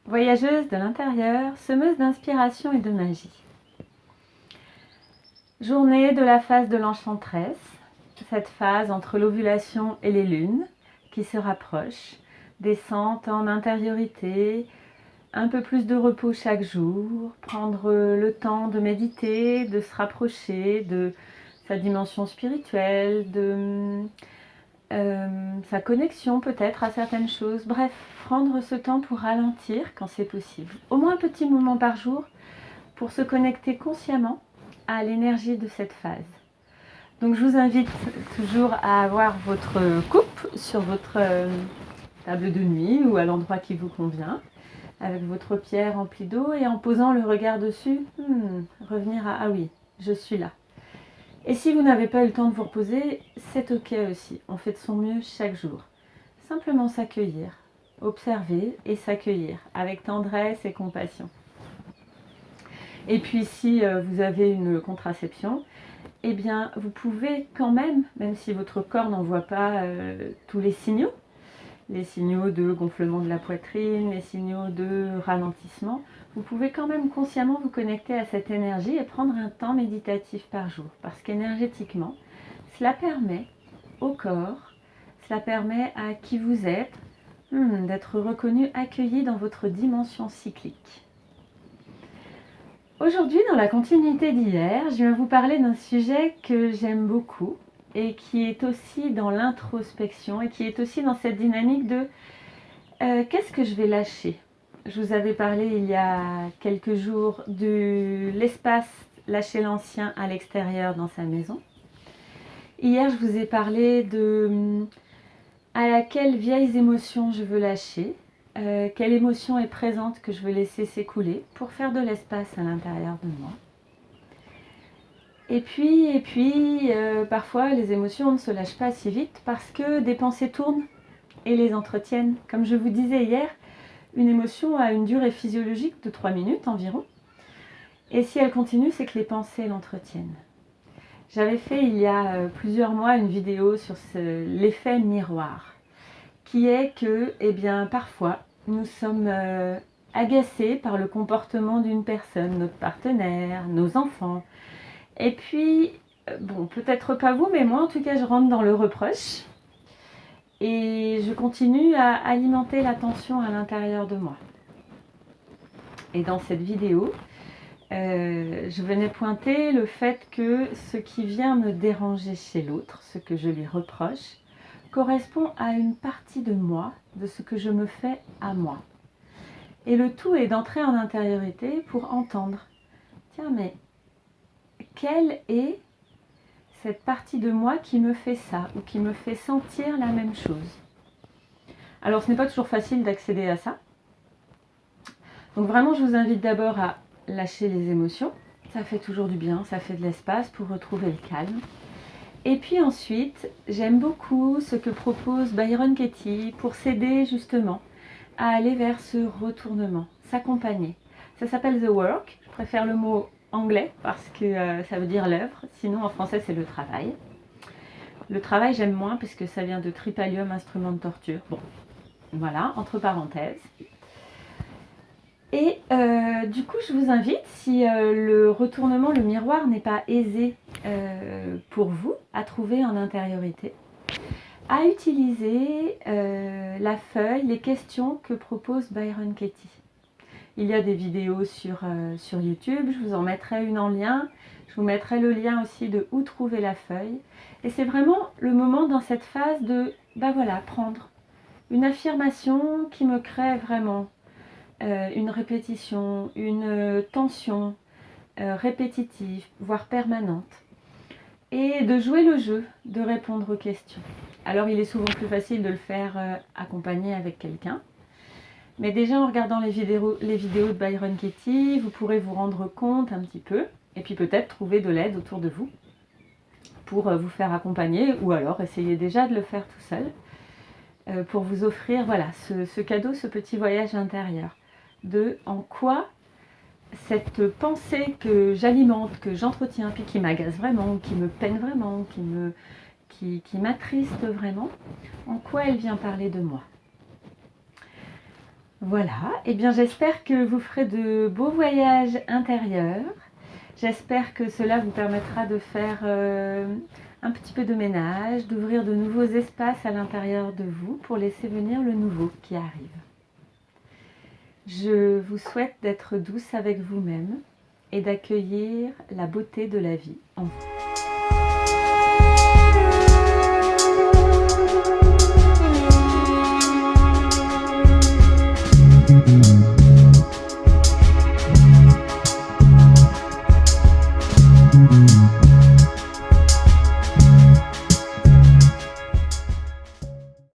Voyageuse de l'intérieur, semeuse d'inspiration et de magie. Journée de la phase de l'enchanteresse, cette phase entre l'ovulation et les lunes qui se rapprochent, descente en intériorité, un peu plus de repos chaque jour, prendre le temps de méditer, de se rapprocher de sa dimension spirituelle, de sa connexion peut-être à certaines choses. Bref, prendre ce temps pour ralentir quand c'est possible. Au moins un petit moment par jour pour se connecter consciemment à l'énergie de cette phase. Donc je vous invite toujours à avoir votre coupe sur votre table de nuit ou à l'endroit qui vous convient, avec votre pierre remplie d'eau et en posant le regard dessus, revenir à « ah oui, je suis là ». Et si vous n'avez pas eu le temps de vous reposer, c'est ok aussi, on fait de son mieux chaque jour. Simplement s'accueillir, observer et s'accueillir avec tendresse et compassion. Et puis si vous avez une contraception, eh bien vous pouvez quand même si votre corps n'envoie pas tous les signaux de gonflement de la poitrine, les signaux de ralentissement, vous pouvez quand même consciemment vous connecter à cette énergie et prendre un temps méditatif par jour. Parce qu'énergétiquement, cela permet au corps, cela permet à qui vous êtes d'être reconnu, accueilli dans votre dimension cyclique. Aujourd'hui, dans la continuité d'hier, je viens vous parler d'un sujet que j'aime beaucoup et qui est aussi dans l'introspection et qui est aussi dans cette dynamique de qu'est-ce que je vais lâcher? Je vous avais parlé il y a quelques jours de l'espace lâcher l'ancien à l'extérieur dans sa maison. Hier, je vous ai parlé de à laquelle vieilles émotions je veux lâcher, quelle émotion est présente que je veux laisser s'écouler pour faire de l'espace à l'intérieur de moi. Et puis parfois les émotions ne se lâchent pas si vite parce que des pensées tournent et les entretiennent. Comme je vous disais hier, une émotion a une durée physiologique de 3 minutes environ. Et si elle continue, c'est que les pensées l'entretiennent. J'avais fait il y a plusieurs mois une vidéo sur l'effet miroir, qui est que, parfois, nous sommes agacés par le comportement d'une personne, notre partenaire, nos enfants. Et puis, peut-être pas vous, mais moi en tout cas, je rentre dans le reproche. Et je continue à alimenter la tension à l'intérieur de moi. Et dans cette vidéo, je venais pointer le fait que ce qui vient me déranger chez l'autre, ce que je lui reproche, correspond à une partie de moi, de ce que je me fais à moi. Et le tout est d'entrer en intériorité pour entendre. Tiens, mais quelle est cette partie de moi qui me fait ça ou qui me fait sentir la même chose? Alors ce n'est pas toujours facile d'accéder à ça. Donc vraiment, je vous invite d'abord à lâcher les émotions. Ça fait toujours du bien, ça fait de l'espace pour retrouver le calme. Et puis ensuite, j'aime beaucoup ce que propose Byron Katie pour s'aider justement à aller vers ce retournement, s'accompagner. Ça s'appelle The Work. Je préfère le mot anglais parce que ça veut dire l'œuvre. Sinon, en français, c'est le travail. Le travail, j'aime moins puisque ça vient de tripalium, instrument de torture. Bon, voilà, entre parenthèses. Et du coup, je vous invite, si le retournement, le miroir n'est pas aisé pour vous à trouver en intériorité, à utiliser la feuille, les questions que propose Byron Katie. Il y a des vidéos sur YouTube, je vous en mettrai une en lien. Je vous mettrai le lien aussi de où trouver la feuille. Et c'est vraiment le moment dans cette phase de, prendre une affirmation qui me crée vraiment une répétition, une tension répétitive, voire permanente. Et de jouer le jeu, de répondre aux questions. Alors il est souvent plus facile de le faire accompagné avec quelqu'un. Mais déjà en regardant les vidéos de Byron Katie, vous pourrez vous rendre compte un petit peu. Et puis peut-être trouver de l'aide autour de vous pour vous faire accompagner. Ou alors essayer déjà de le faire tout seul. Pour vous offrir ce cadeau, ce petit voyage intérieur. De en quoi cette pensée que j'alimente, que j'entretiens, puis qui m'agace vraiment, qui me peine vraiment, qui m'attriste vraiment, en quoi elle vient parler de moi. Voilà, et bien j'espère que vous ferez de beaux voyages intérieurs. J'espère que cela vous permettra de faire un petit peu de ménage, d'ouvrir de nouveaux espaces à l'intérieur de vous pour laisser venir le nouveau qui arrive. Je vous souhaite d'être douce avec vous-même et d'accueillir la beauté de la vie en vous.